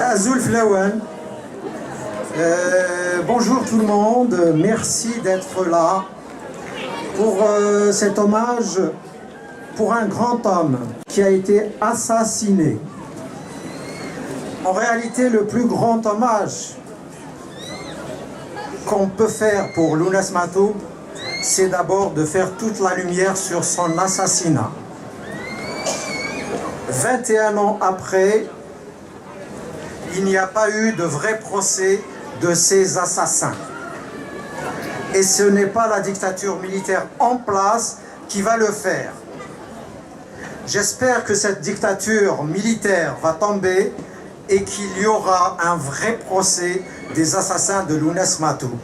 Azul Flawan. Bonjour tout le monde, merci d'être là pour cet hommage pour un grand homme qui a été assassiné. En réalité, le plus grand hommage qu'on peut faire pour Lounès Matoub, c'est d'abord de faire toute la lumière sur son assassinat. 21 ans après, il n'y a pas eu de vrai procès de ces assassins. Et ce n'est pas la dictature militaire en place qui va le faire. J'espère que cette dictature militaire va tomber et qu'il y aura un vrai procès des assassins de Lounès Matoub.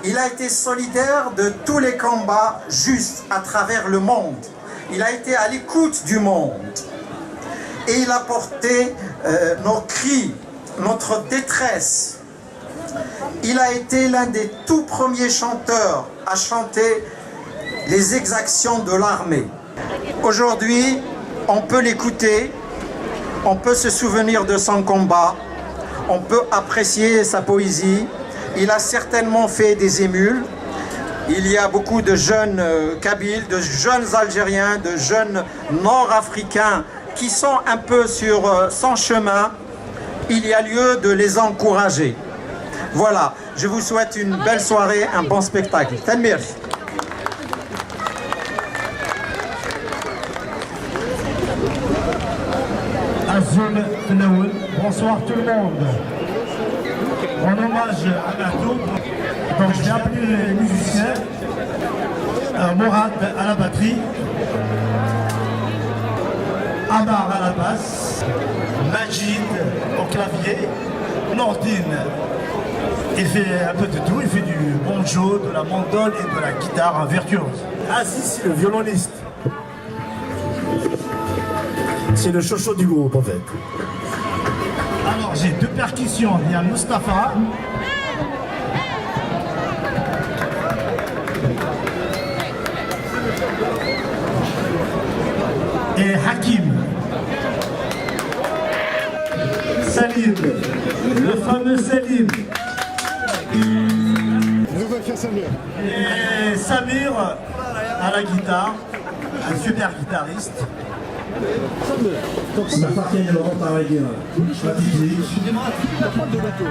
Il a été solidaire de tous les combats justes à travers le monde. Il a été à l'écoute du monde. Et il a porté nos cris, notre détresse. Il a été l'un des tout premiers chanteurs à chanter les exactions de l'armée. Aujourd'hui, on peut l'écouter, on peut se souvenir de son combat, on peut apprécier sa poésie. Il a certainement fait des émules. Il y a beaucoup de jeunes Kabyles, de jeunes Algériens, de jeunes Nord-Africains qui sont un peu sur son chemin. Il y a lieu de les encourager. Voilà, je vous souhaite une belle soirée, un bon spectacle. Tanmir. Azul Flaoul, bonsoir tout le monde. En hommage à Matoub, donc je vais appeler les musiciens. Mourad à la batterie, Amar à la basse, Majid au clavier, Nordine. Il fait un peu de tout, il fait du banjo, de la mandole et de la guitare virtuose. Aziz, le violoniste. C'est le chocho du groupe en fait. Alors j'ai deux percussions, il y a Mustapha. Et Hakim. Salim, le fameux Salim. Et Samir à la guitare, un super guitariste. Ça appartient à Laurent Paradis, la technique. La pointe de bateau.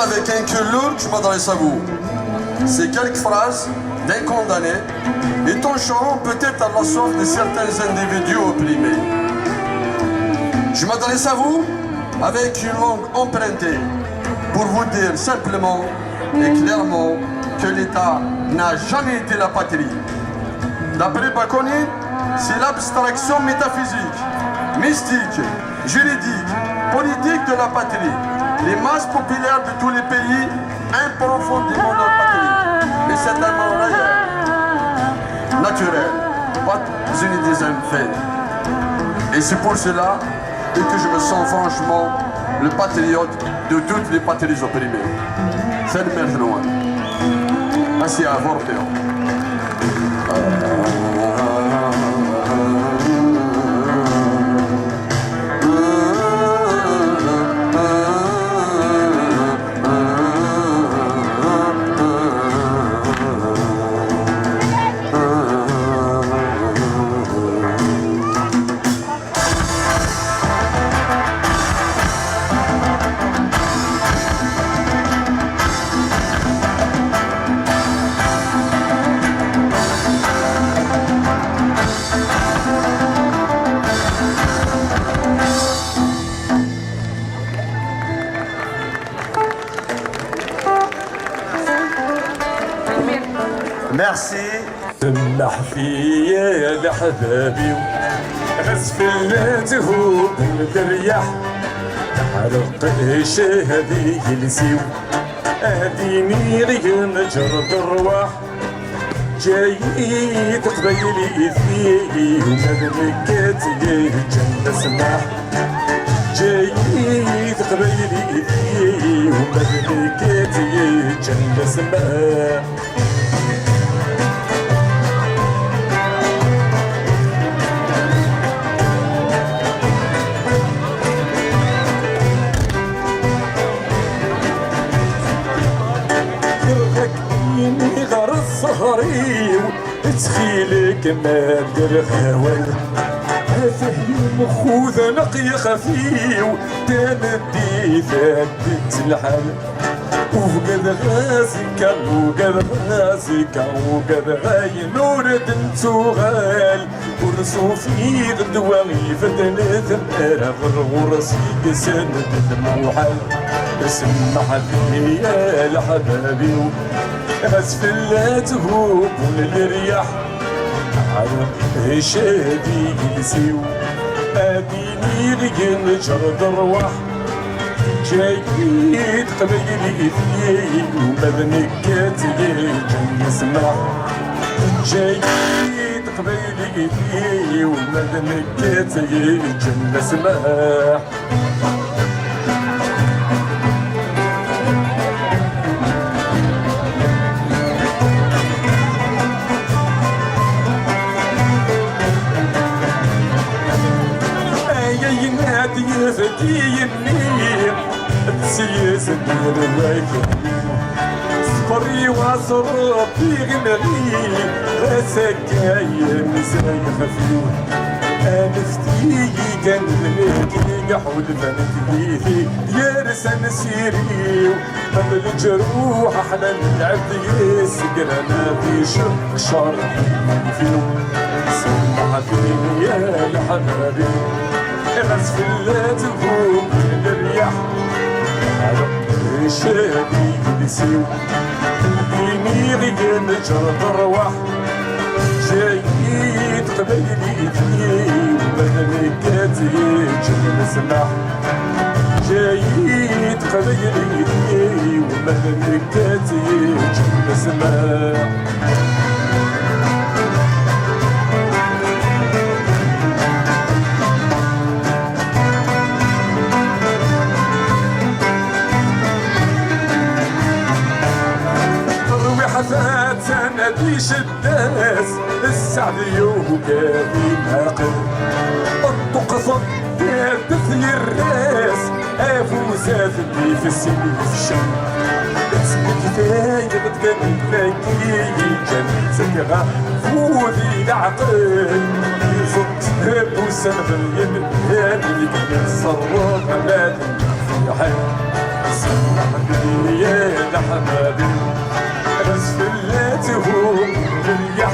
avec un cœur lourd, je m'adresse à vous. Ces quelques phrases d'un condamné est un chant peut-être à la sorte de certains individus opprimés. Je m'adresse à vous avec une langue empruntée pour vous dire simplement et clairement que l'État n'a jamais été la patrie. D'après Baconi, c'est l'abstraction métaphysique, mystique, juridique, politique de la patrie. Les masses populaires de tous les pays aiment profondément leur patrie. Mais c'est un mot réel, naturel, pas une idée fait. Et c'est pour cela que je me sens franchement le patriote de toutes les patries opprimées. C'est le maire de loin. Merci à vous. Merci. سمح فيا لحبابي غسفلته بالرياح حرق شهدي يلسيو اهديني غير نجرد الرواح جاي تقبيلي فيه ومدركات جنة سماح جاي تقبيلي فيه ومدركات جنة سماح غار الصهري تخيلك ما دير غاوي فهيم خوذ نقي خفيو تندي ثبت الحال وقد غازك وقد غازك وقد غاي نور دنتو غال ورصوفي غدواغي فتن ثمارة غرغرسي سند الموحل اسمح فيني يا لحبابي غسفلاته وللرياح على شادي يلسيو اديني غير جرد الرواح جاي قبيلي فيه ومذنكات جن سماح جاي قبيلي فيه ومذنكات جن سماح يفتي النير تسيس الدير وايك صبري وعصر في غنغي غاسك جاي مزاي خفيف نفتي كان منك قحول فنتليثي يا رسن سيري قبل الجروح احنا نلعب يسقر انا في شق شرح فيو سمع فيني يا الحبابي غسفلاته بالرياح على شادي يلسيو ديني غير نجرد الرواح جاي تقبيلي فيه ومذنكات جن سماح جاي تقبيلي فيه ومذنكات جن سماح حفات نبيش الناس السعد يوقافي ناقل الطقصة تثني الراس افوزات اللي في السن في الشم اسمك فايد بتقابل فاكي جن سكرة فوذي العقل يزط بوسن باليد اللي كان صرف مالي في حال سمحني يا الحبابي غسفلاتهم باليح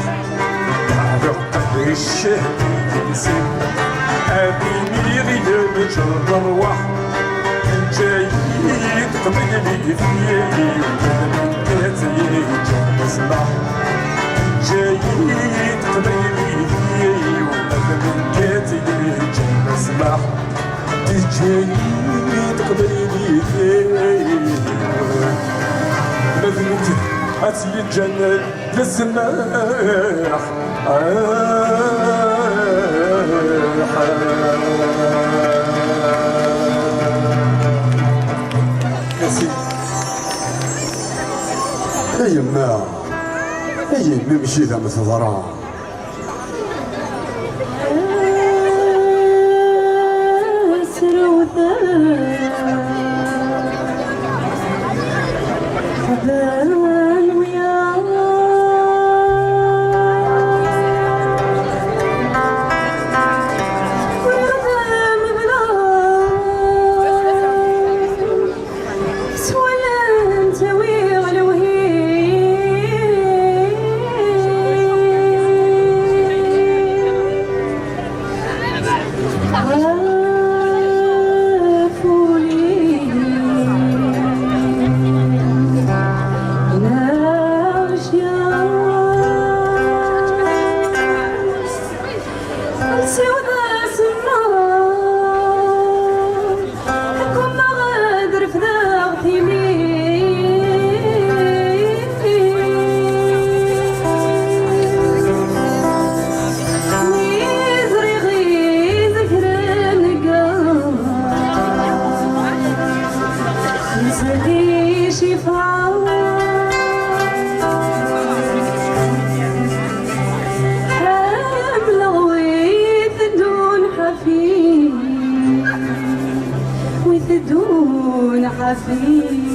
عرق الشهد ينسي أبيني غياب الروح جاي تقبلني فيي ومنكاتي جنسمح جاي تقبلني فيي ومنكاتي جنسمح جاي تقبلني فيي مذنبت أتي الجنة للسماح يا يما يا يما مشي ذا مثضرة وثدون حفيظ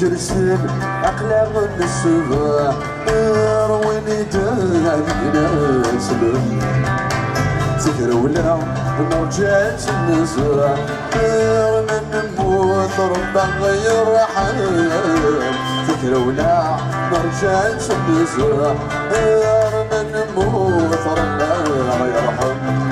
يجرسل أقلام الصباح رويني دابنا سلم سكر ولا مرجعت النزاع من نموت ربع غير حال سكر ولا مرجعت النزاع من نموت ربع غير حال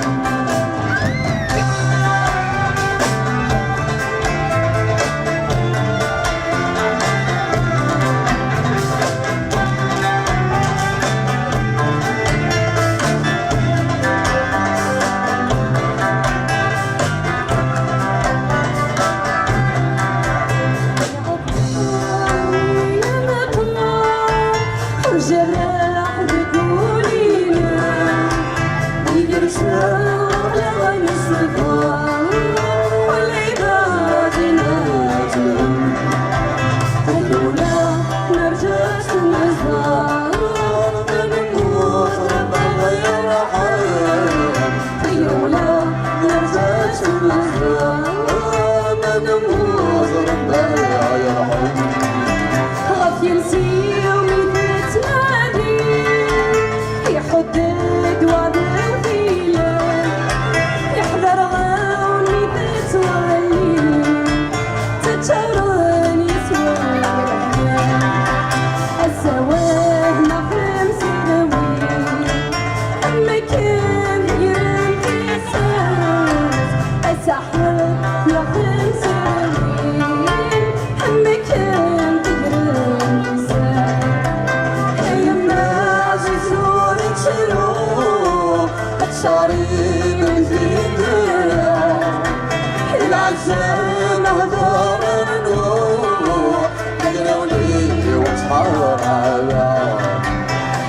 وصحابة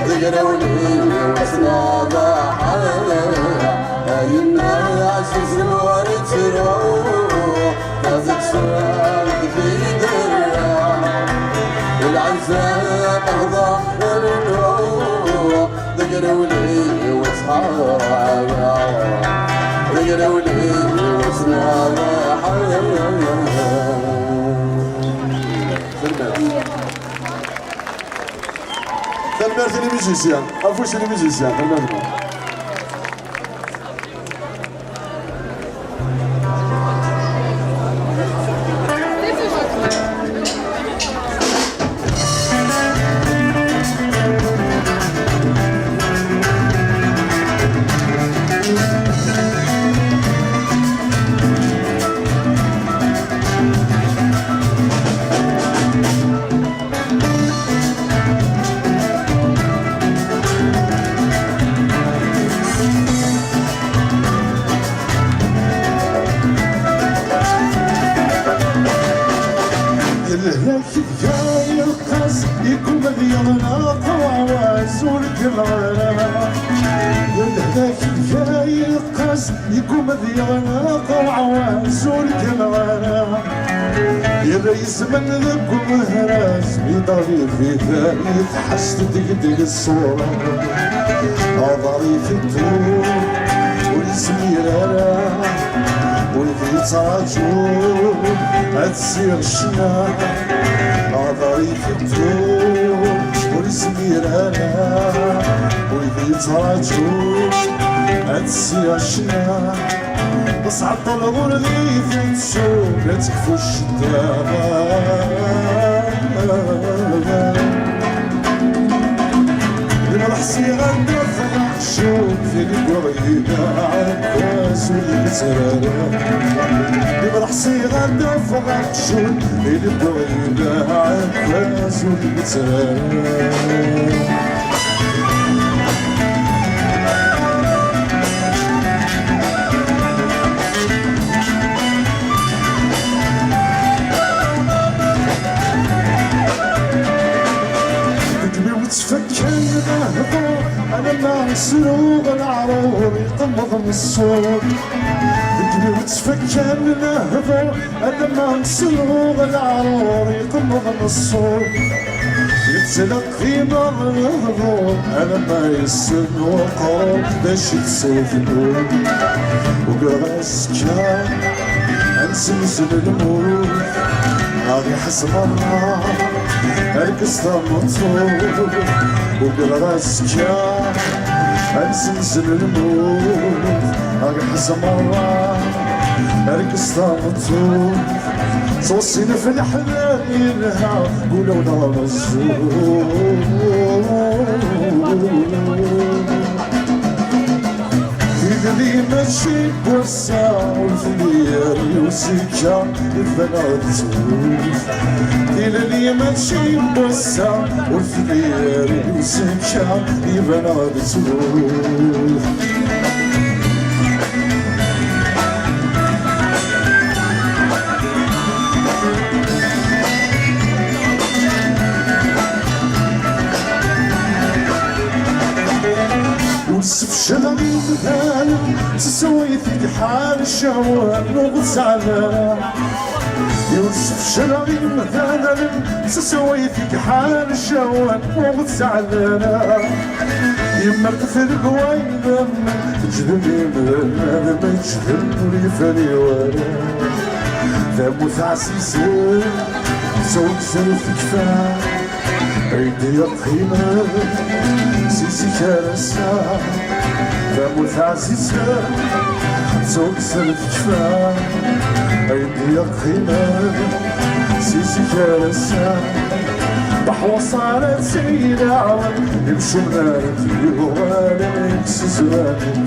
ذكروني وسنابة الناس زوار تروح لازم سوالك في درة العزاء أحضر النور ذكروني وصحابة ذكروني وسنابة Tellement c'est les musiciens, à vous c'est les musiciens, tellement. يقوم ذيانا طلع وزور كنغانا يا ريس من ذق مهراس بيضري في ثاني تحس تدقدق الصورة أضري في الدور والاسمي رانا ويذي تراجور هتسير الشنا أضري في الدور والاسمي رانا ويذي تراجور هتسير الشنا بس عطل غرغي في السوق لا تكفو الشدامة المرحسي غندفع شوف في القريبة عكاس والمترارة المرحسي غندفع شوف في القريبة عكاس والمترارة أنا ما مسروق العرور يقمض من الصوت ذكري وتفكر نهضر أنا ما مسروق العرور يقمض من الصوت يتلقي نار الهضور أنا ما يسن وقرب باش تسوف النور وقراس كان أنسلسل الموت غادي حسب الله أركز المطلوب وقراس كان أنسلسل الموت غادي حسب الله أركز المطلوب توصينا في الأحلام ينهى قولوا نار الزور اللي ماشي بوسع والفلير يوسيكا البنات تشوف اللي ماشي بوسع والفلير يوسيكا البنات تشوف وصف شلبي مثال تسوي في حال الشهوات نغص على يوسف شلبي مثال تسوي في حال الشهوات نغص على يما تفرق وين لما تجذبني ما تجذبني فاني ورا ثابوت عسيسي سوق سلف كفاح عيدي القيمة سيسي كارسة ثابوت عسيسي سوق سلف كفاح عيدي القيمة سيسي كارسة بحوى صارت سيدة عوام يمشوا منارتي وغالي يكسزواني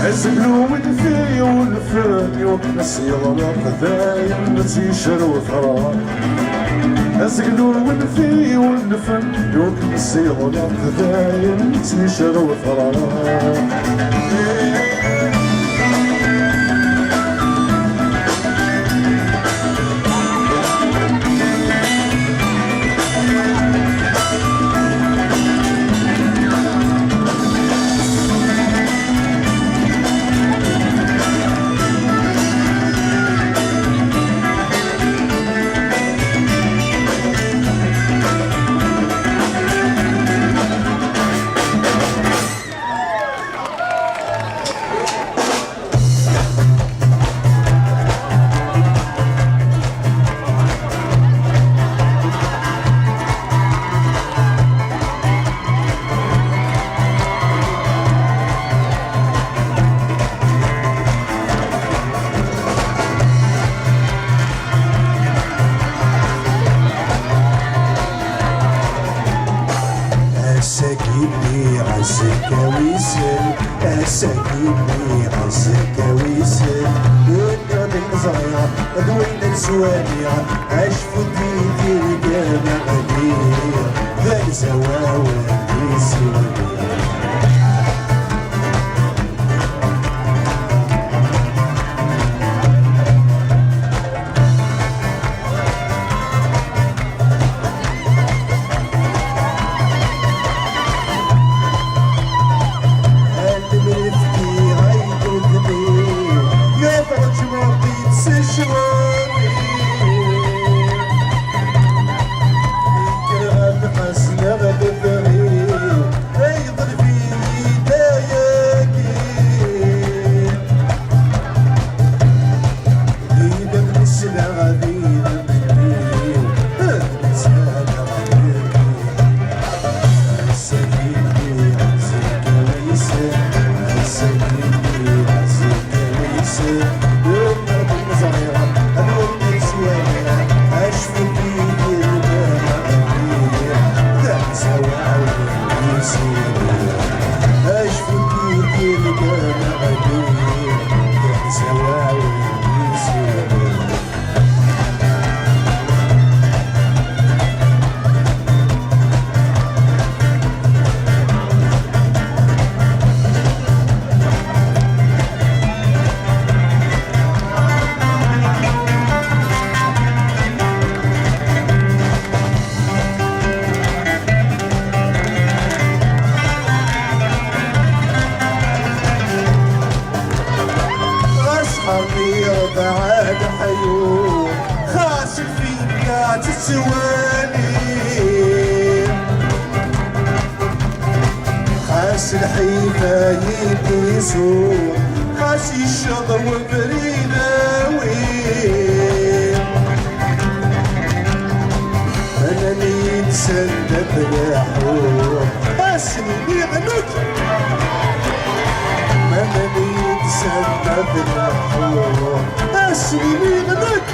عزقلو من في والفاني وكنس يغلق دايم نتيشر وثرى عزقلو من في والفاني وكنس يغلق دايم نتيشر وثرى ذوين السواليع عشفوا ديدي القامة غدير ذاك زواوي السواليع بعد حيوم خاش فيك تسواني خاش الحيفا يديسون خاش الشضر وبريداوي انا نتسند بلاحوم اسمي غنوك انا نتسند بلاحوم اسمي غنوك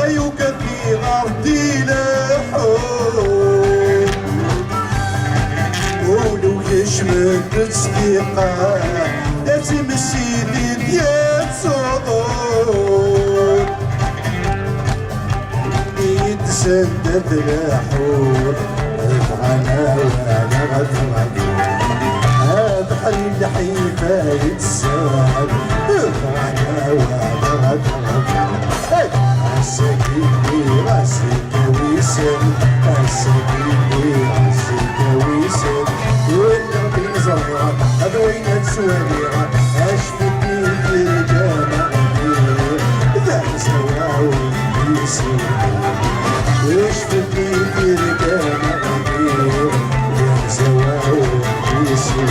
أيوكا في غردي لحوم ولو يشمل تصديقا لا تمشي ديال صدور يتسدد لحوم غنى وانا غدغد بحر الحيفا يتساب غنى وانا غدغد عساكيني راسك ويسن عساكيني راسك ويسن والنبي زهرة أبوينا تسوانيها أشفتي في الجامع ذا سواو ويسن أشفتي في الجامع ذا سواو ويسن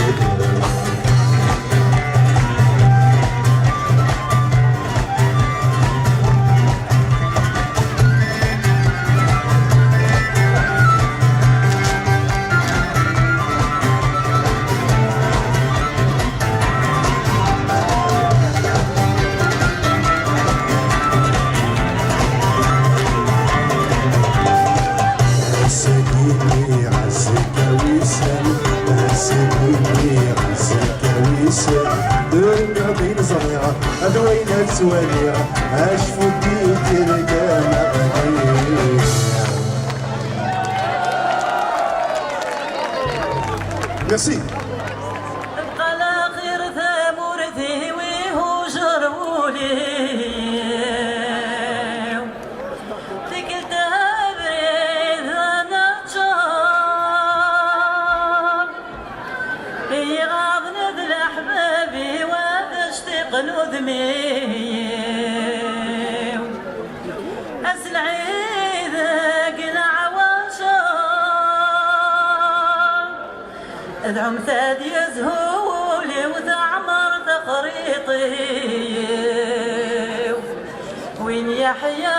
أدوينا تسواليع أشفو ديك الجامع ميرسي بقى الأخير ثامورتي وهو جرولي ديك الدهب ريد أنا جار اسمي اسلعي ذاك العواشة ادعم ثادي زهولي وتعمر تخريطي وين يحيى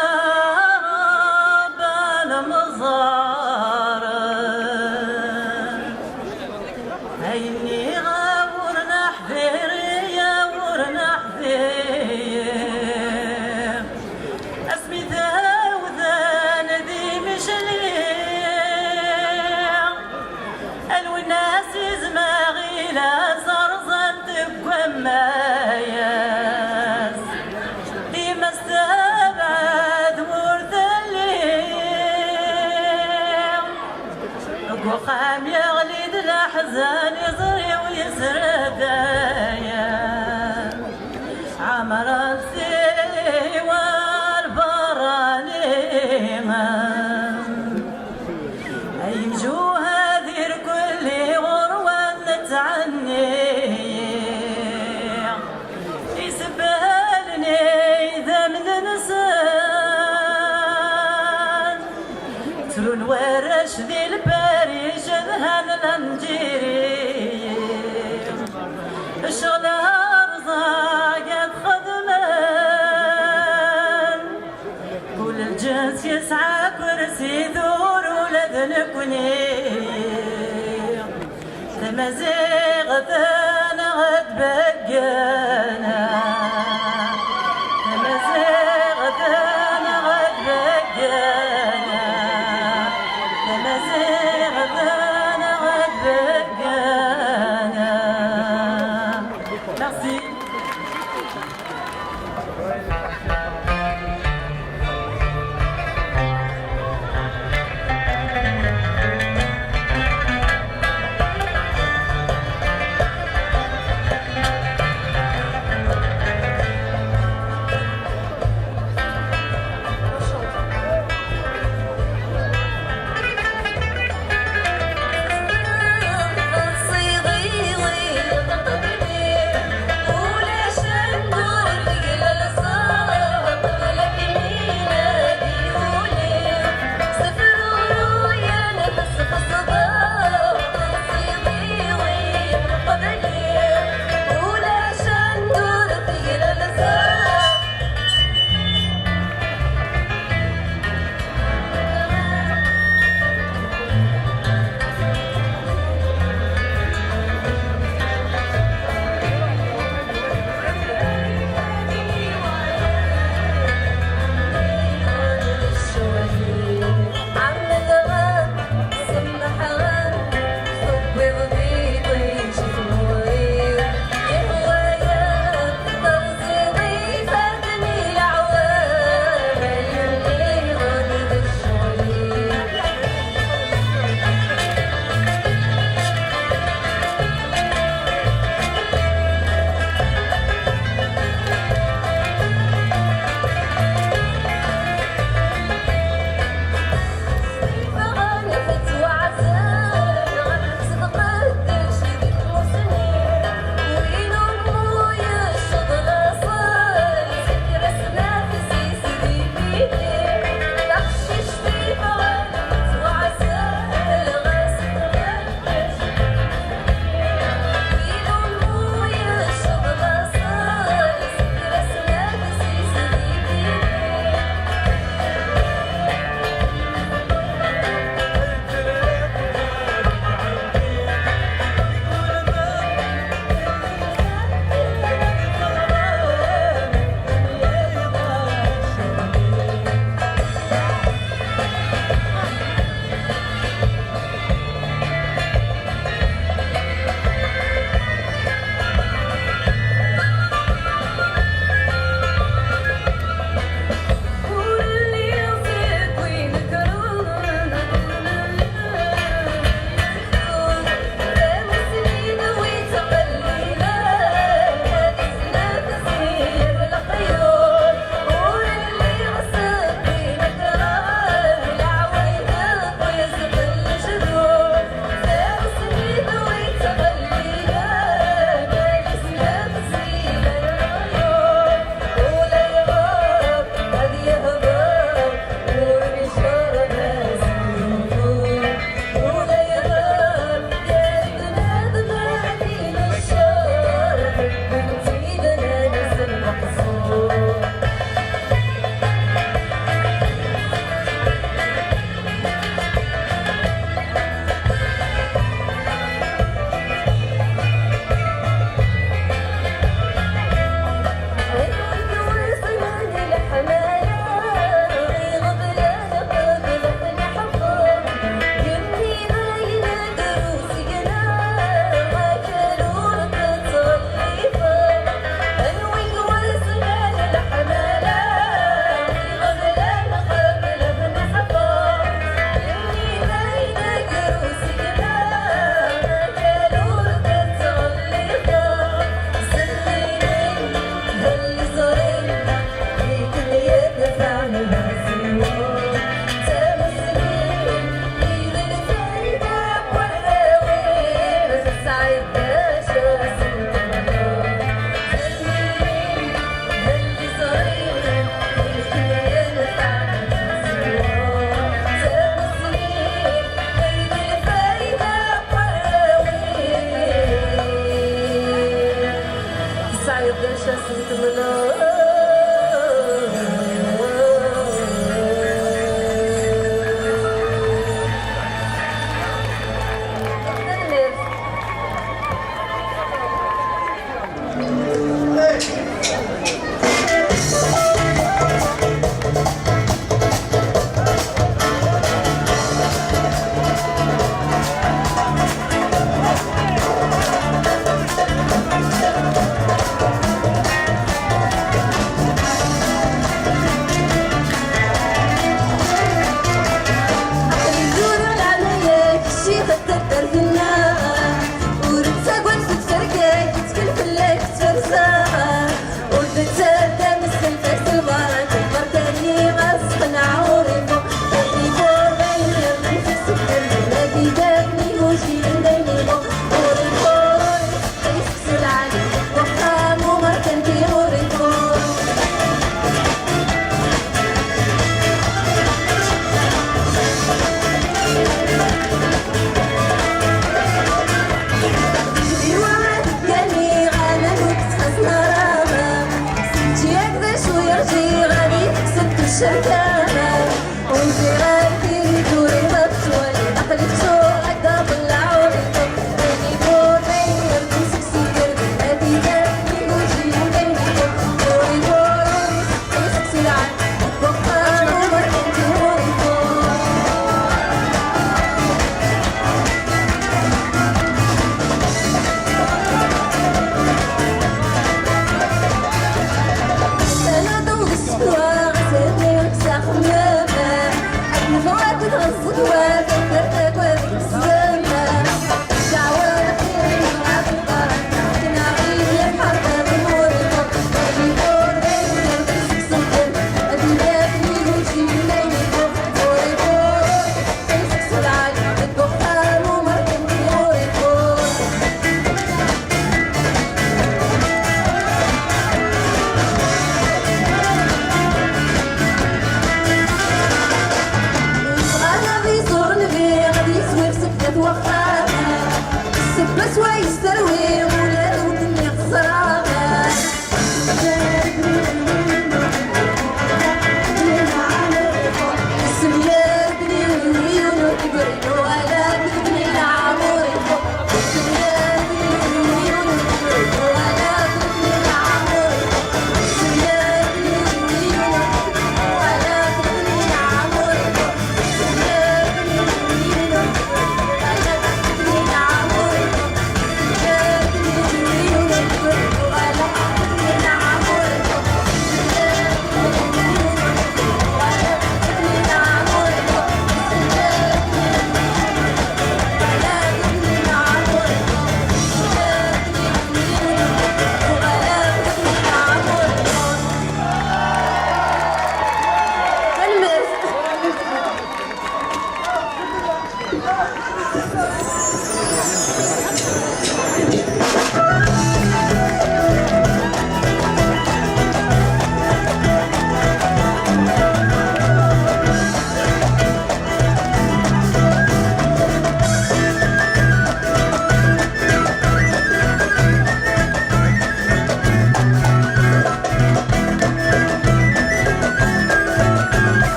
بالمزار هيني غاور نحذر يا ور نحذر اسمي ذاوذان ذي مشليع الوناس زماغي لا صرزنت بكماياس ديما استبعد ورد الليل وقام يغلد الاحزان يزري ويسردايا عمر السي والبرانيما أيمجو هذه الكل غروة تعني يسبالني إذا من نسان تلو الورش ذي الباريش ذهن الانجيري الشغل أرزاقت خدمان كل الجنس يسعى كرسي ثور ولد نكوني تمزيغ ثانا غد بقانا تمزيغ ثانا غد بقانا تمزيغ ثانا غد بقانا Merci.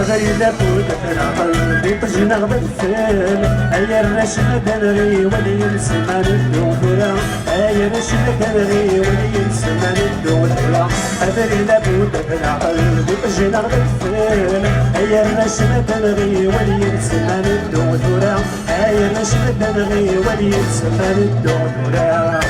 غير بود في العقل بيطجنا غدا الفيل أي الرشمة دنغي ولي نسمع الدوثرة أي الرشمة دنغي ولي نسمع الدوثرة غير بود في العقل بيطجنا غدا الفيل أي الرشمة دنغي ولي نسمع الدوثرة أي الرشمة دنغي ولي نسمع الدوثرة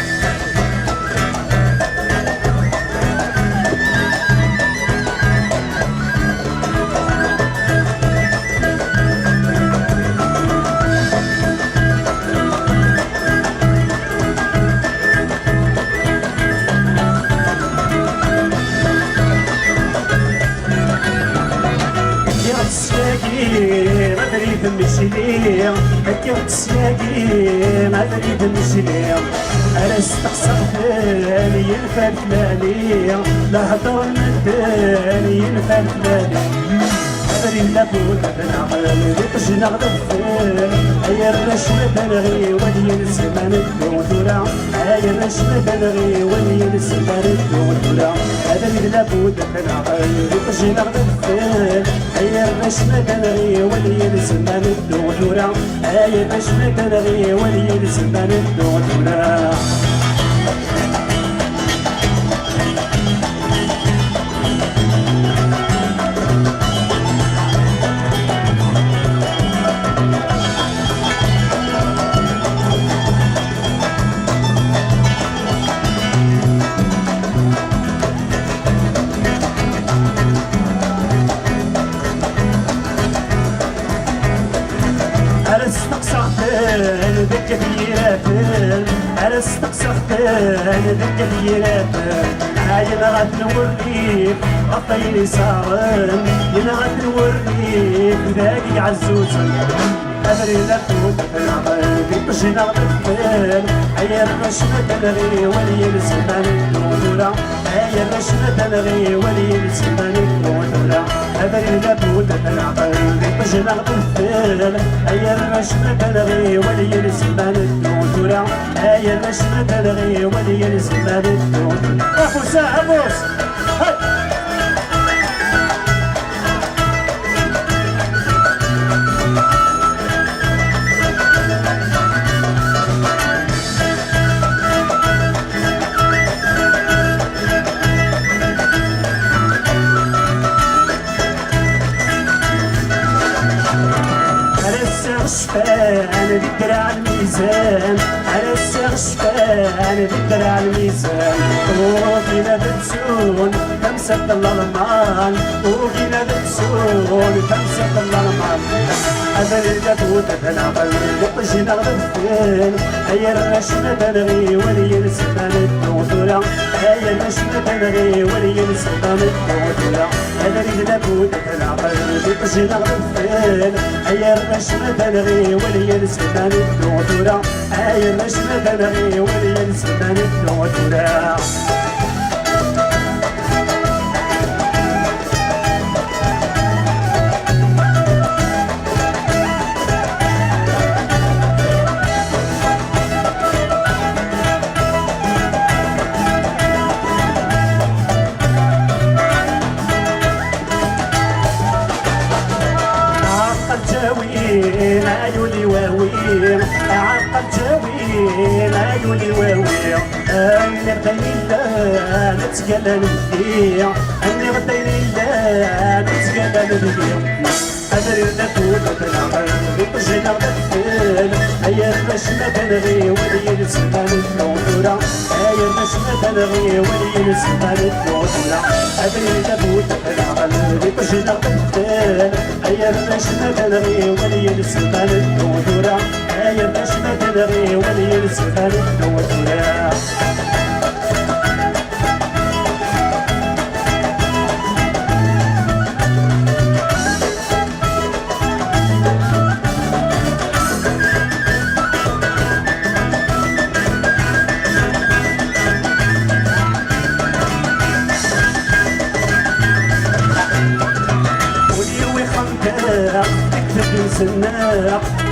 ما تريد المشلية هكا تسلاقي ما تريد المشلية أنا استقصر ثاني ينفع ثانية لا هضر من ثاني ينفع ثانية أدري لابد نعمل بطجنا غدا الفيل هيا الرشمة تنغي ولي نسمان الدوثرة هيا الرشمة تنغي ولي نسمان الدوثرة أدري لابد نعمل بطجنا غدا الفيل هيا الرشمة تنغي ولي نسمان الدوثرة هيا الرشمة تنغي ولي نسمان الدوثرة ذك ثيراتن على استقصفتن ذك ثيراتن عاين غاد نوريك غطيني صارن ينغاد نوريك ذاك عزوزن أدري لا تفوت في العمل بيطجنا غدفن هيا الرشمة تنغي ولي نسمان الدوثرة هيا الرشمة تنغي ولي نسمان الدوثرة أدري لا تفوت في العمل بيطجنا غدفن هيا الرشمة تنغي ولي نسمان الدوثرة هيا الرشمة تنغي ولي نسمان الدوثرة أخو ساعة بوس شفان بالدرع الميزان على السير شفان بالدرع الميزان وفينا بتسون خمسة الألمان وفينا بتسون خمسة الألمان هذا اللي دابوت تنعقل لطجنا غدفين هيا الرشمة تنغي ولي نسمان الدوثرة هيا الرشمة تنغي ولي نسمان الدوثرة هذا اللي دابوت تنعقل لطجنا غدفين هيا الرشمة تنغي ولي نسمان الدوثرة هيا الرشمة تنغي ولي نسمان الدوثرة عيوني واويل عقل جاويل عيوني واويل أني غديني لا نتقال نبكي أني غديني لا نتقال نبكي أدري نفوت بالعقل بطجنا غدفين هيا الرشمة تنغي ولي نسمان الدوثرة هيا الرشمة تنغي ولي نسمان الدوثرة أدري نفوت بالعقل بطجنا غدفين هيا الرشمة تنغي ولي نسمان الدوثرة هيا الرشمة تنغي ولي نسمان الدوثرة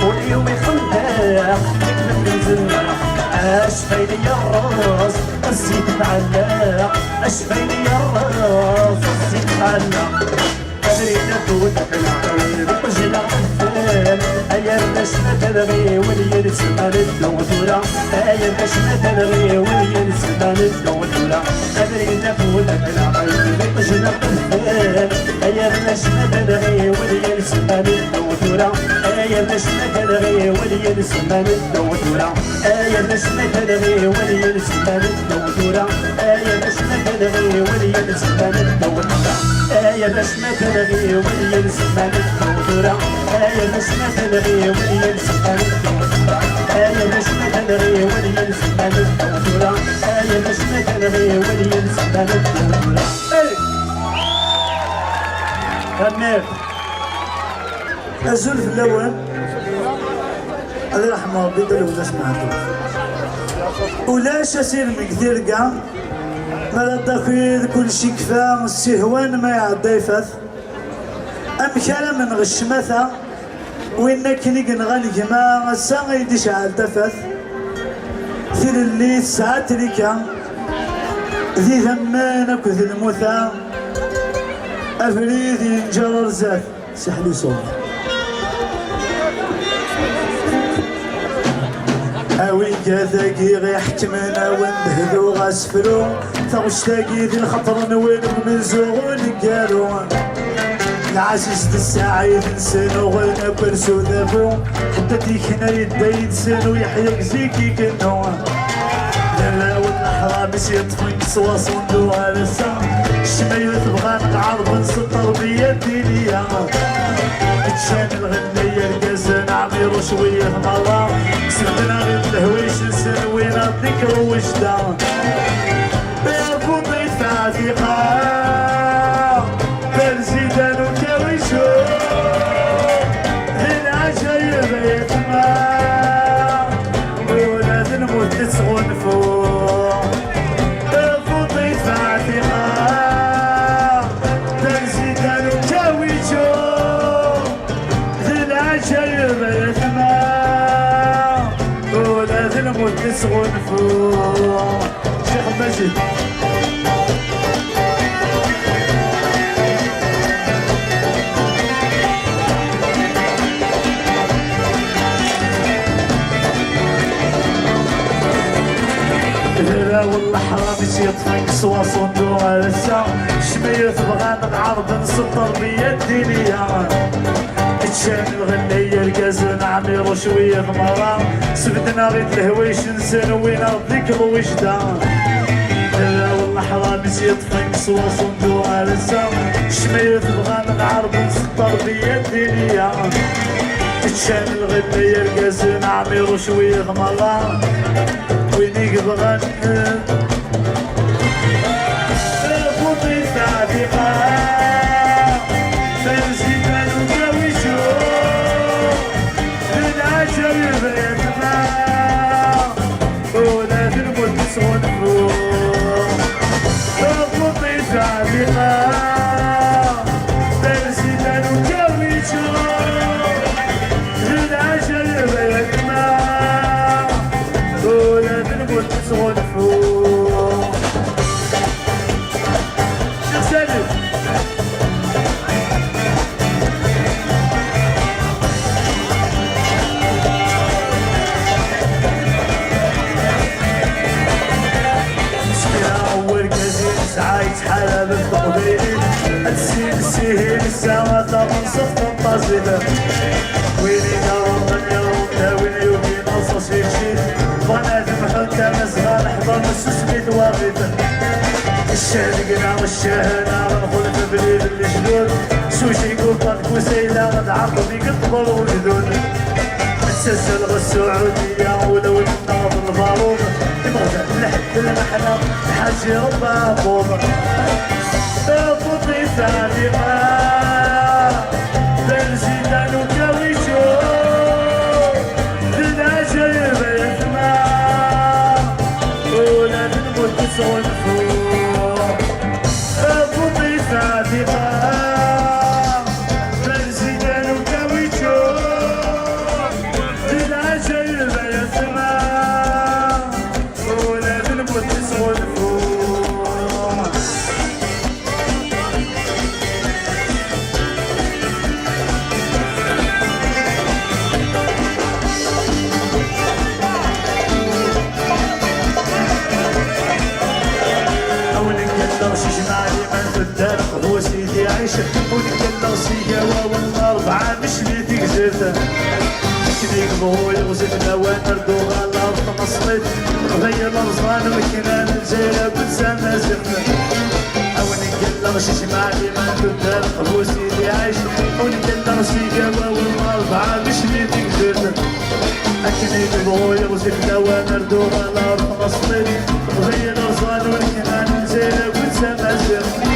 واليوم يخلع من الزنا اش فايدة يا الراس الزيت تعلق اش فايدة يا الراس الزيت تعلق أدري نفوتك العقل بقجل عفان أيا باش ما تلغي واللي نسمع للدورة أيا باش ما تلغي واللي نسمع للدورة أدري نفوتك العقل بقجل عفان أيا باش ما تلغي واللي نسمع للدورة أيا باش ما تلغي واللي نسمع للدورة أيا باش ما تلغي واللي نسمع للدورة أيا باش ما تلغي واللي نسمع للدورة أيا باش ما تلغي واللي نسمع للدورة أيا باش ما تلغي واللي نسمع للدورة أيا باش ما تلغي واللي نسمع للدورة أيا باش ما تلغي واللي نسمع للدورة كمل أزول في الأول الله يرحمه ربي دلو ولا سمعته ولاش أسير من كثير كاع مالا داخل كل شي كفا السهوان ما يعدى يفاث أم كلام من غشمثة وإنا كنيك نغني كما الساعة يدي شعال تفاث ثير اللي ساعات ريكا ذي ثمان كذ الموثى أفريد ينجر رزاث سحلي صوت أوي كذاكي غيحكمنا ونبهدو غاسفلو ثغشتاكي ذي الخطر نوين بمزوغون قالون العزيز دي الساعة نسانو غينا برسو ذابو خدتي كنا يدي يتسانو يحيق زيكي كنو لا والحرام يطفنك سوا صندو على السام الشمايل تبغى نقعرض نسطر بيدي ليا تشان الغنية الكازان عميرو شوية مرة سبتنا غير الهويش نسنوينا الذكر وجدان بابو ضيف عتيقة بالزيدان وكاويشو العجايب يتما ولاد نموت تسغن فوق بابو ضيف عتيقة بالزيدان وكاويشو العجايب يتما ولاد نموت تسغن فوق شيخ مجيد والله حرام يطفنك سوا صندوق على الساعة شمية تبغى نقعرض نسطر بيدي ليا تشان الغنية الكازن عميرو شوية مرة سبتنا غير الهويش نسنوينا الذكر وجدان لا والله حرام يطفنك سوا صندوق على الساعة شمية تبغى نقعرض نسطر بيدي ليا تشان الغنية الكازن عميرو شوية مرة وينيك بغن بوطي تعليقا فنزيدان وكاويشو العجل بيتنا ولاد الموت تسغن فوق بوطي تعليقا فنزيدان وكاويشو العجل بيتنا ولاد الموت تسغن فوق شيخ سالم مسكينة أول كازين ساعة يتحالى بالتقدير السين السهيل السما ثمن صف منتظر ويني نارا يا رب وين يومي نصص يشيل بنادم حتى مزغى نحضر مسوسميت واغد الشهد قناع الشهنة غنخلف بليل الجدود سوشي قوطان كوسيلة غنعرضني قطبر وجدود نتسلسل السعودية ولو النار البارود تبغى لحد المحنة حاجي ربها بوضع بوطي تعليقا بالزيدان وكاويشو العجايب يتما ولاد الموت تسغن فوق بوطي تعليقا بالزيدان وكاويشو نبغو يغزفنا ونردوها الارض مصريت غير الرزوان وكنا نجينا بنسانا زفنا ونقلر شيش معلي ما تدار قبوسي اللي عايش ونقلر سيقاوة والمربعة مش اللي تقدر أكني نبغو يغزفنا ونردوها الارض مصريت غير الرزوان وكنا نجينا بنسانا زفنا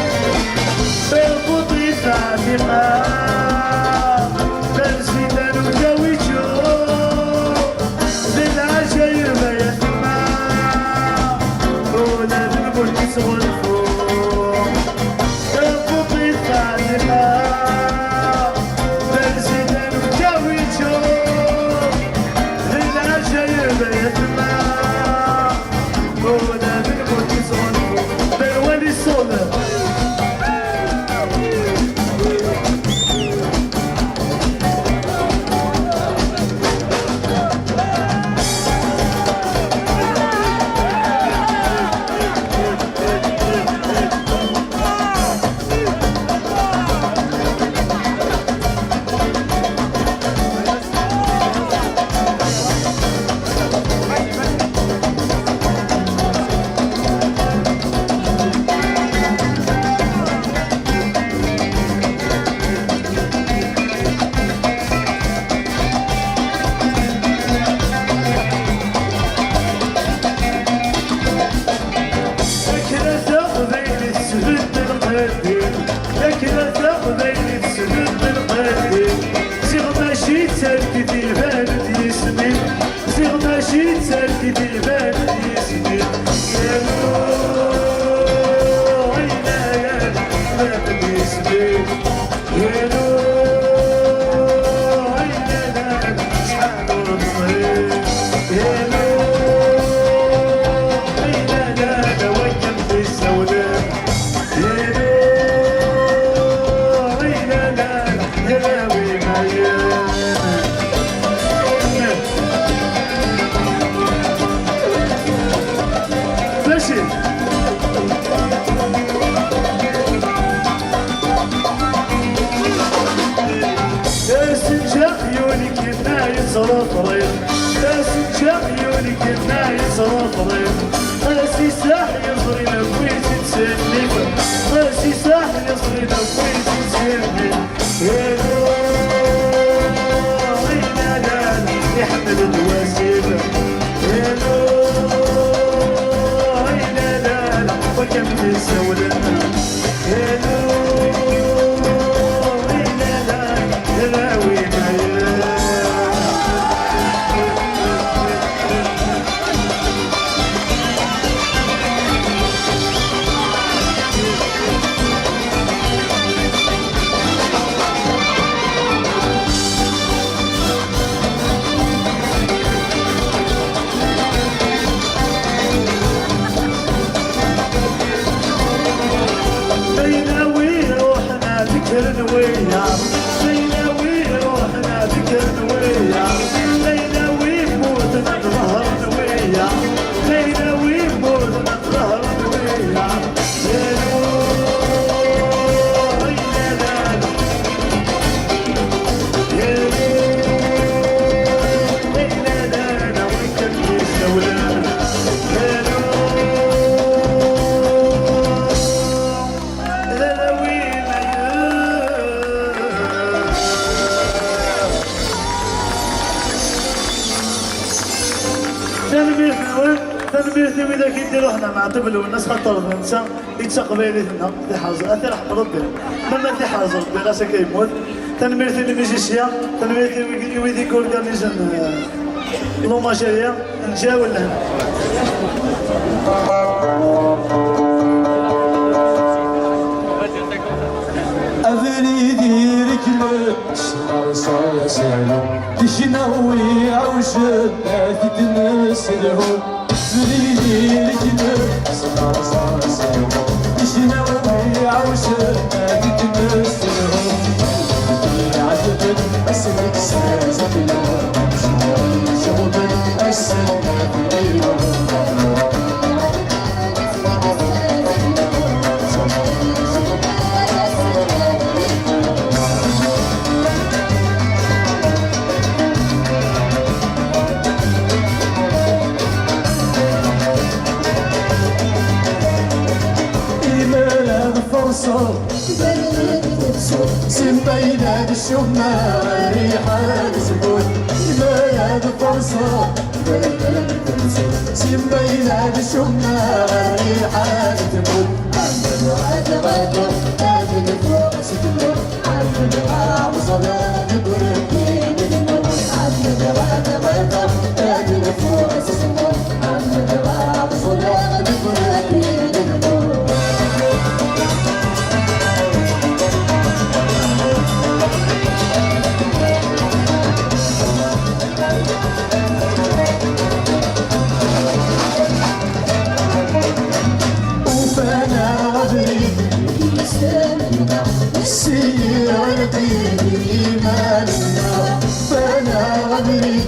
بالبطي فاتقة بالزيدان وكاويتشو بالعجايب يتما ولا بالملك صغلفو بالبطي فاتقة بالزيدان وكاويتشو بالعجايب يتما ولا بالملك صغلفو بالولي صغلفو تنبيه وإذا كيديروا حنا مع طفل والناس خاطر ننسى يتقبل لنا في حاجه اثر رحم ربي مما في حاجه ربي راسه كيموت تنبيه الميوزيسيان تنبيه ويدي كورغانيزن لوماجيا نجاو لهنا أذني ديرك للشمر صايا سالو تشنوي عوشد باثي تنسلهم أذني ديرك للشمر صايا سالو تشنوي عوشد باثي تنسلهم عجبت أسلك سازلهم شغبت أسلك بين الشمال الريحة تسكن بلاد فرصة سيم بين الشمال الريحة تسكن عمد غدا تاجد فوق سكن عمد غدا بركين الموت عمد غدا تاجد فوق سكن عمد غدا بركين الموت سيرتي إيماننا فأنا غدري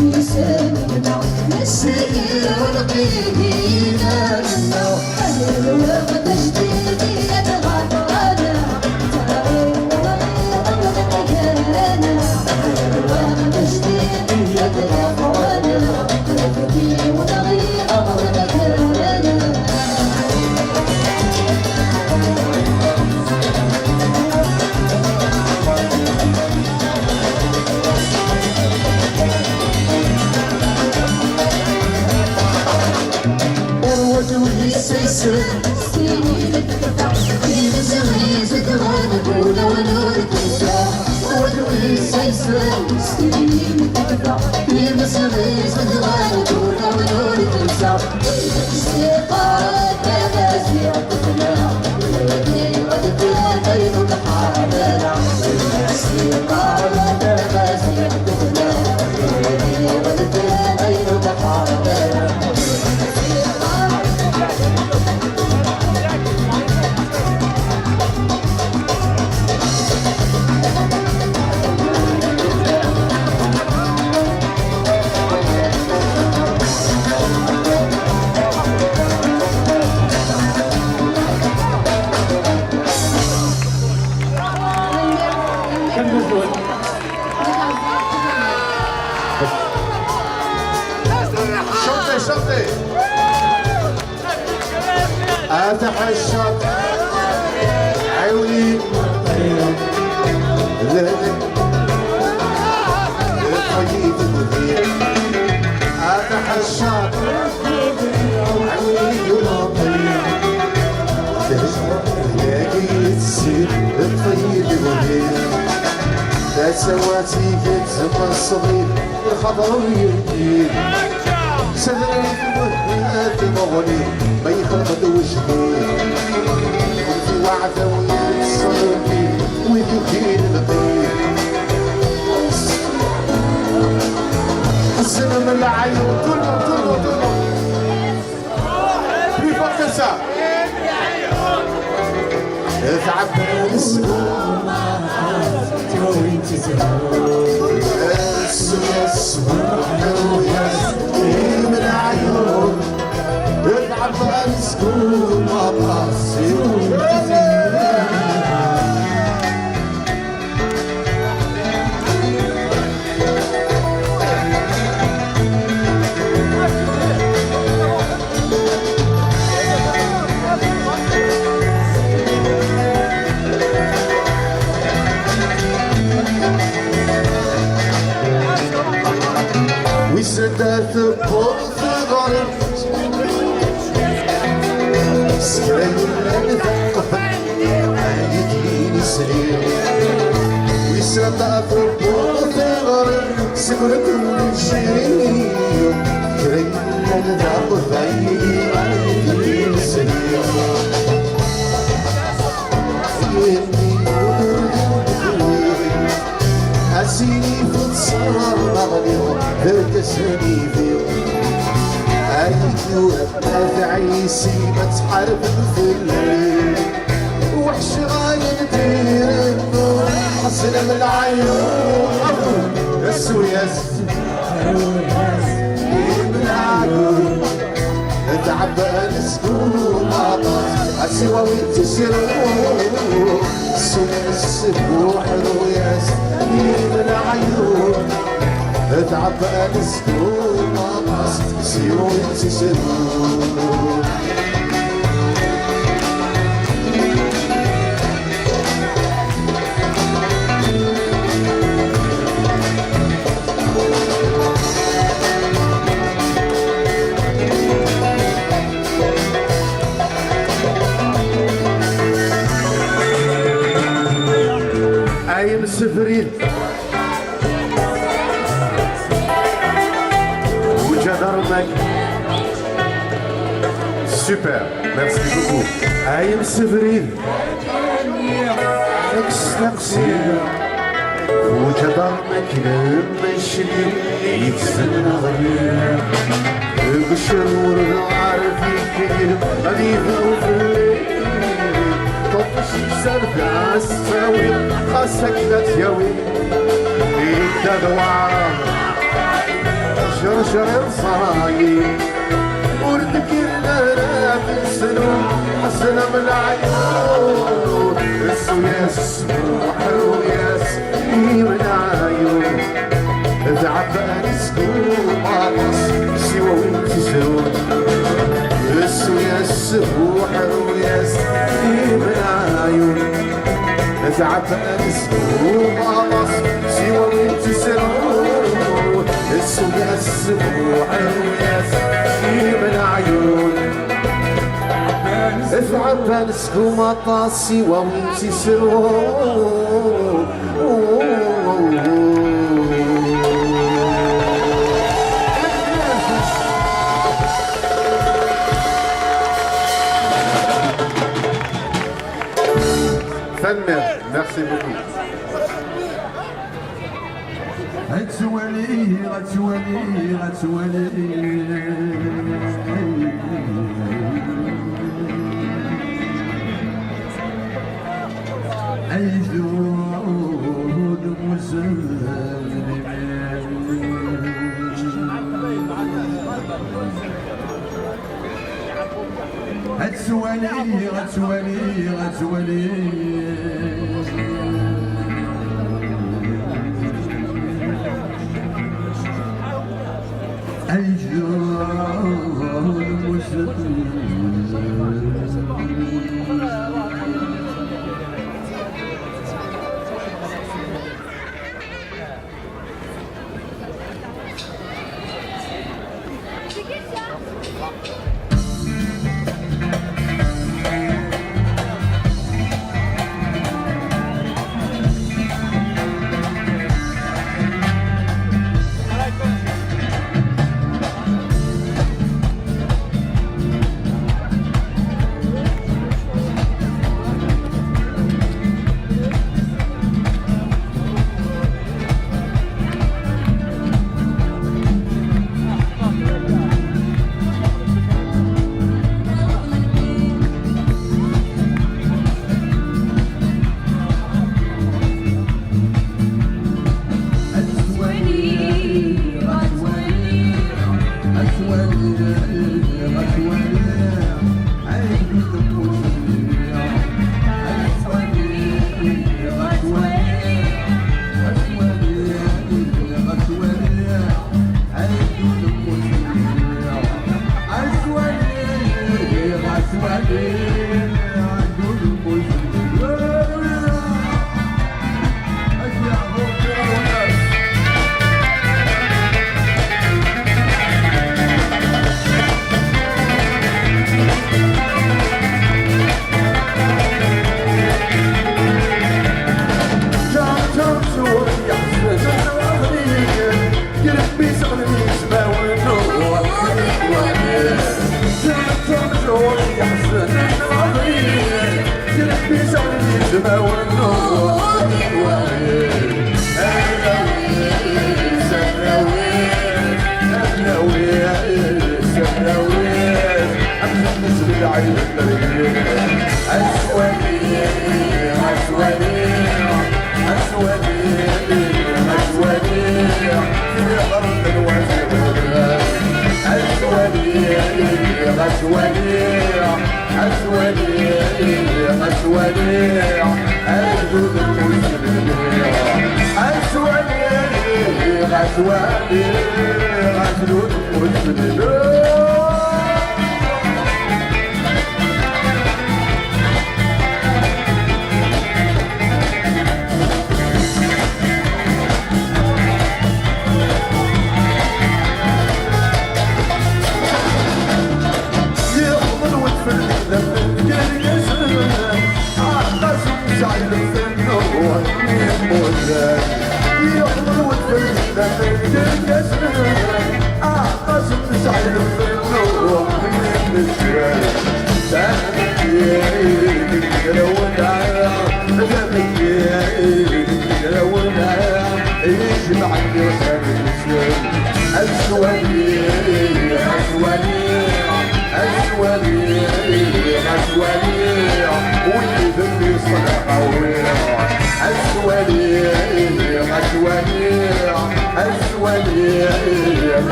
بسمنا سيرتي إيماننا أنا الوقت تشتيني يتغطانا الوقت تشتيني يتغطانا رفقي ونغير أمرك كرانا سيسر سنين الدفع في مزغي زدغان بولا ونور التسع ودوي سيسر سنين الدفع في مزغي زدغان بولا ونور التسع استيقاظ تنازع طفلا ولدي ودفع بينك حاملا استيقاظ تنازع طفلا ولدي ودفع بينك حاملا افتح الشط عيوني الطيب الكثير افتح الشط عيوني ولطيف تلاقي السير الطيب الكثير لا سواتي كتزم الصغير الخضر ويركير سهري في وهات مغني ما يخلق وجهي كنت وعدة ويتصرفي ويدوكين الغير حسن من العيون طلو بلي فوق كسا تعبان السكون توين تزهور السكون من العيون العبان سكون وقاسي وسدت بوث غرب سكرين لنذقف عيديني سرير وسدت بوث غرب سكرت ونشيرين كرين لنذقف عيديني سرير أسيني في الصغر مغليهم فركسني فيهم أيديو أفعيسي ما تحارب في الليل وحش غاية دير النور حسن من العيون السويس من العيون تعبان سكون عطاس أسوى وينتشرون السويس بوحدو ياس من العيون تعبان سكون عطاس سيرو ينتشرون darmak. Super, merci beaucoup. Ayem Severin. Ex-taxir. Fuca darmak meşli yitsin ağrıyor. Ögüşür vurdu arfi fikir. Hadife ufilli. Topuşi serfas tawi. Khasaklat yawi. Bidda دوارا شرشر الصايي وردك اللي في السنون حسنا من العيون السويس وحلو ياس من عيون تعبان سكون ماطس سوى وانت سرون السويس وحلو ياس من عيون تعبان سكون ماطس سوى وانت سرون السويس وحلوياس من عيون افعل نسكو مطاسي وانتي سرون فنان ميرسي بوكو غتولي غتولي غتولي أيجود مسلمين غتولي غتولي غتولي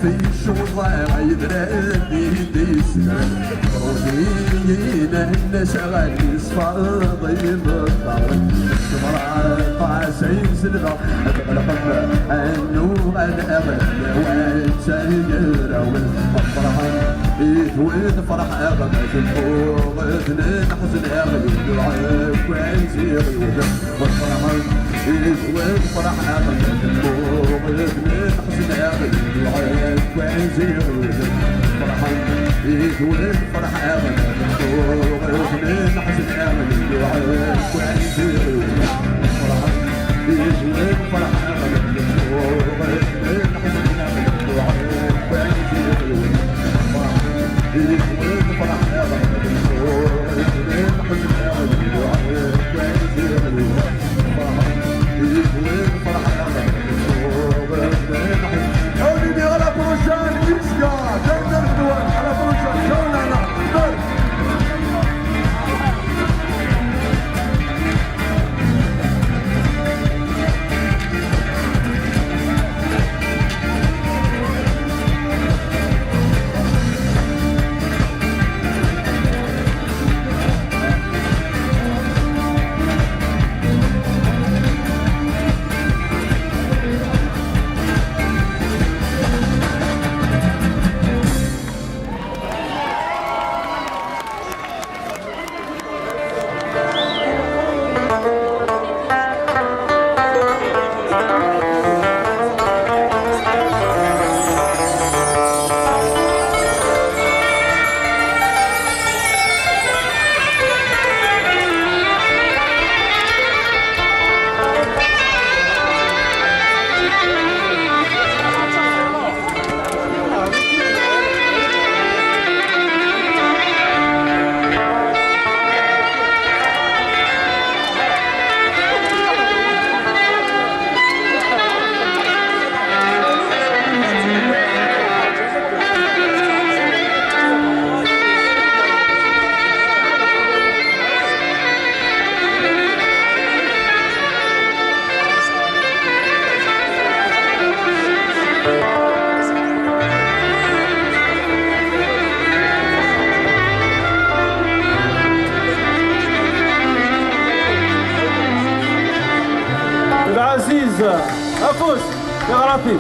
في والله يدري ديسنا ودينا النشغل يصفاضي مطار سمرا طاسين سلبا تغلق النور الأغل والسير والفرحان يتولد فرح أغل فوق نحزن أغل يعيب ويزيغ والفرحان يتولد فرح أغل فوق نحزن أغل يعيب ويزيغ فرحان يتولد فرح أغل فوق نحزن أغل يعيب ويزيغ فرحان يتولد فرح أغل فوق نحزن أغل يعيب ويزيغ يتولد فرح أغل فوق نحزن أغل يعيب ويزيغ يتولد فرح أغل فوق نحزن أولي على بروشان يسكا تقدر الدول على بروشان شونا نقدر العزيز أفوس يا غرافي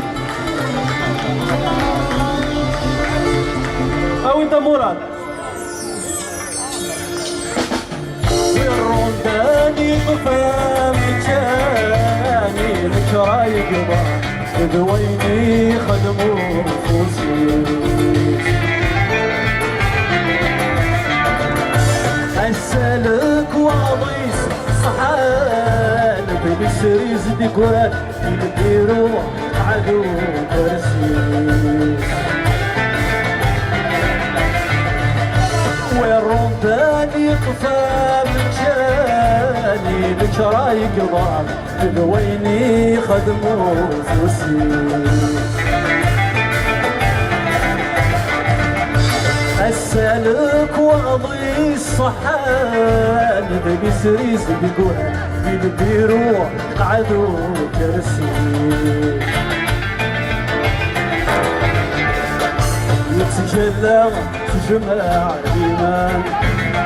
أو أنت مراد الرنداني قفام جاني لك رايق دويني خدموا نفوسي أسألك وعضيس صحان بنسري زدقوات يديروا عدو كرسي والرنداني قفام جاني لك رايق ضعف دويني خدموا نفوسي أسألك وأضي الصحان بسريز بيقول بيروح عدو كرسي يتجلى جماع الإيمان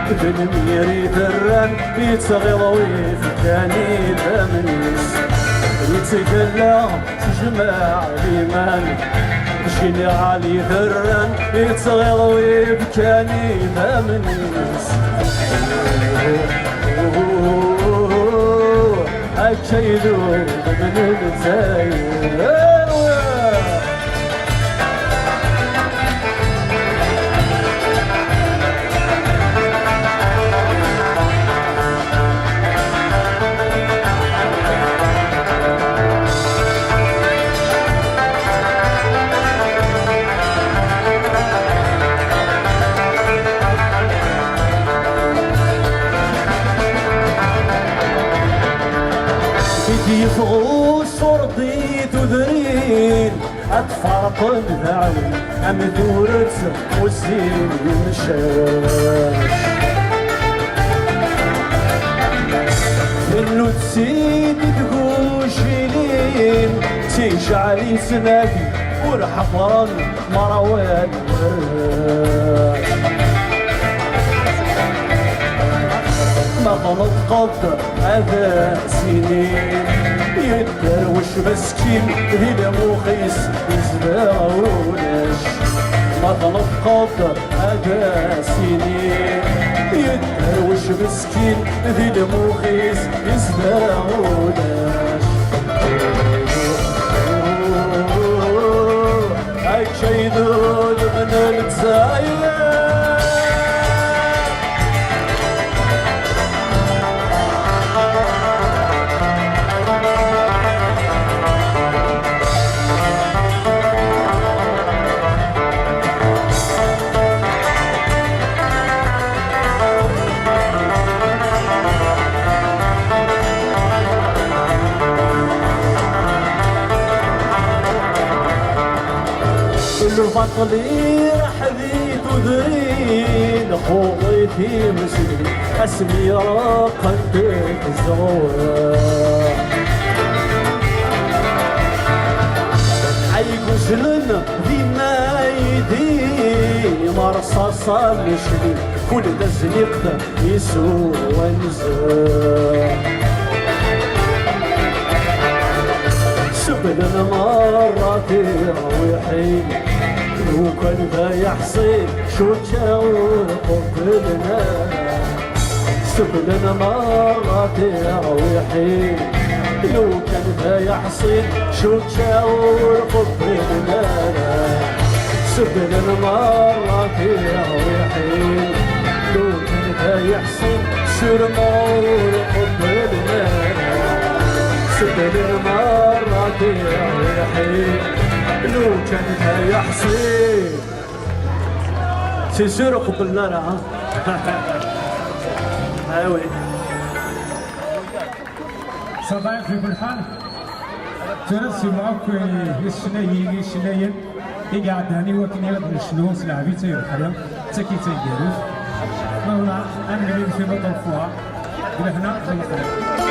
بن ميري دران بيتغضوي في كاني ثمنيس يتجلى جماع الإيمان شيني علي ذران يتغضوي بكاني ثمنيس أكيدو من الزايد يفغو صورتي تدرين أتفرق ذعلي أم ثورت والسين يمشاش منو تسيد تقوشيلين تيجعلي سنادي ورحمرا مروان ما تنقض هذا سنين يدروش مسكين ذي المخيس يزداولاش ما تنقض هذا سنين يدروش مسكين ذي المخيس يزداولاش هاي شيدون من الجزائر البطلي حديد ودرين خوضيتي مسلم اسمي قدك الزوار عيقوزلن ديما يدي مرصاصة مشري كل دزنيق يسوى نزار سبلنا مرات رويحين لو كان ذا يحصيل شو تشاور قبلنا سبلنا مرات رويحين لو كان ذا يحصيل شو تشاور قبلنا سبلنا مرات رويحين لو كان ذا يحصيل سرمور قبلنا سبلنا مرات رويحين لو كان يحصيل سيسير قبلنا ها ايوه صدايق في كل حال ترسي معك يشناين يقعد هاني وكن يلد الشنو سلعبي تاير حيا تاكي تايداروف هنا أنا في بطل فوها إلى هنا خلصنا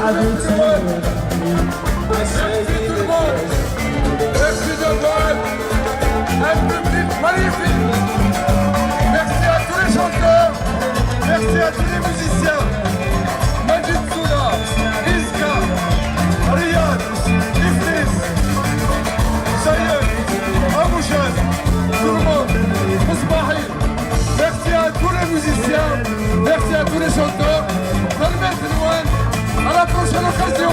tout le monde. Merci de voir un public magnifique. Merci à tous les chanteurs. Merci à tous les musiciens. Majid Souda, Iska, Riyad, Iflis, Sayed, Amouchan, tout le monde, Mousbahi. Merci à tous les musiciens. Merci à tous les chanteurs. À la prochaine occasion.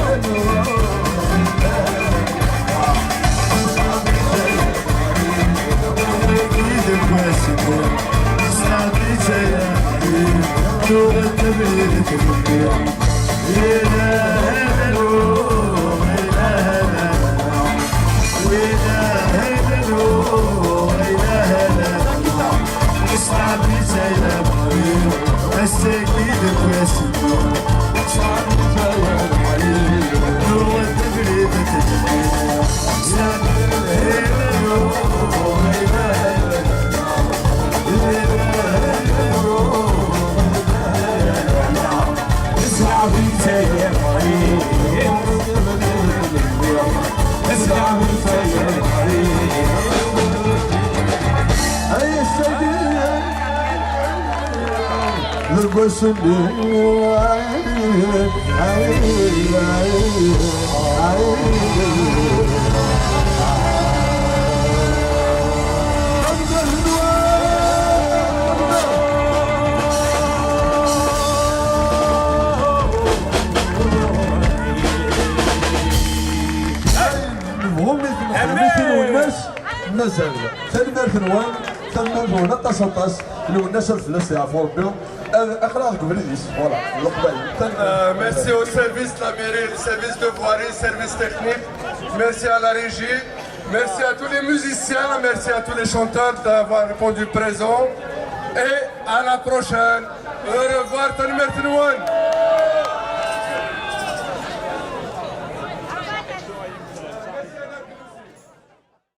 مازال ثاني ثنوان ثم هنا تصطاس لو الناس الفلوس يعرفوا ربي اخلاق قبليش فوالا القبائل. Merci au service de la mairie, le service de voirie, service technique. Merci à la régie. Merci à tous les musiciens. Merci à tous les chanteurs d'avoir répondu présent. Et à la prochaine. Au revoir, Tanmer Tenouane.